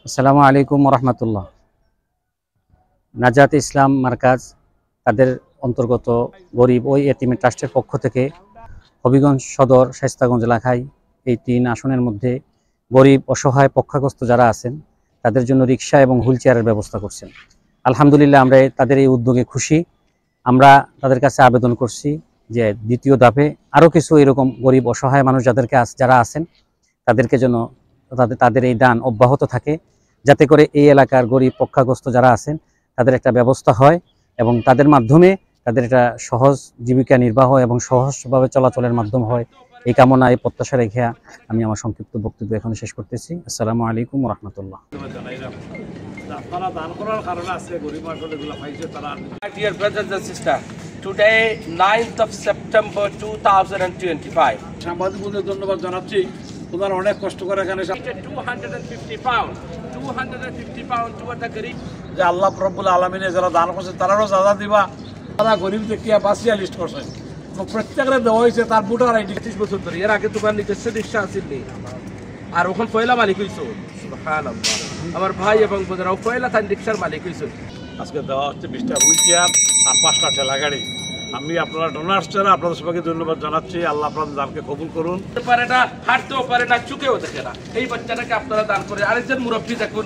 আসসালামু আলাইকুম রহমতুল্লাহ। নাজাত ইসলাম মার্কাজ তাদের অন্তর্গত গরিব ওই এতিম ট্রাস্টের পক্ষ থেকে হবিগঞ্জ সদর শায়েস্তাগঞ্জ এলাকায় এই ৩ আসনের মধ্যে গরিব অসহায় পক্ষাগ্রস্ত যারা আছেন তাদের জন্য রিক্সা এবং হুইল চেয়ারের ব্যবস্থা করছেন। আলহামদুলিল্লাহ, আমরা তাদের এই উদ্যোগে খুশি। আমরা তাদের কাছে আবেদন করছি যে দ্বিতীয় ধাপে আরও কিছু এরকম গরিব অসহায় মানুষ যারা আছেন তাদেরকে যেন তাদের এই দান অব্যাহত থাকে, যাতে করে এই এলাকার গরিব পক্ষাগ্রস্ত যারা আছেন তাদের একটা ব্যবস্থা হয় এবং তাদের মাধ্যমে তাদের একটা সহজ জীবিকা নির্বাহ এবং সহজভাবে চলাচলের মাধ্যম হয়। এই কামনা, এই প্রত্যাশা রেখে আমি আমার সংক্ষিপ্ত বক্তব্য এখন শেষ করতেছি। আসসালামু আলাইকুম রহমতুল্লাহ। Today, 9th of September 2025. সাংবাদিক বন্ধুদের ধন্যবাদ জানাচ্ছি। ওনারা অনেক কষ্ট করে এখানে 250 pound toward the Garib. যে আল্লাহ রব্বুল আলমিনে যারা দান করছে তারারও সাজা দিবা। তারা গরিব দেখিয়া বাসিয়া লিস্ট করছেন এবং প্রত্যেকের দেওয়া হয়েছে তার বুটার আইডি। 30 বছর ধরে এর আগে দোকান নিজস্ব রিক্সা আসেনি, আর ওখানে পয়লা মালিক হয়েছে। সুবহানাল্লাহ, আমার ভাই এবং বোনেরাও পয়লা তাই রিক্সার মালিক হয়েছে। আজকে দেওয়া হচ্ছে 20টা হুইল চেয়ার আর 5টা ঠেলা গাড়ি। আমি আপনারা ডোনার্স যারা আপনাদের সবাইকে ধন্যবাদ জানাচ্ছি। আল্লাহ আপনাদের দানকে কবুল করুন। পারে না, হাঁটতেও পারে না, চুকেও দেখে না, এই বাচ্চাটাকে আপনারা দান করে আরেকজন মুরব্বী দেখুন।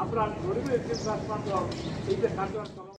আপনারা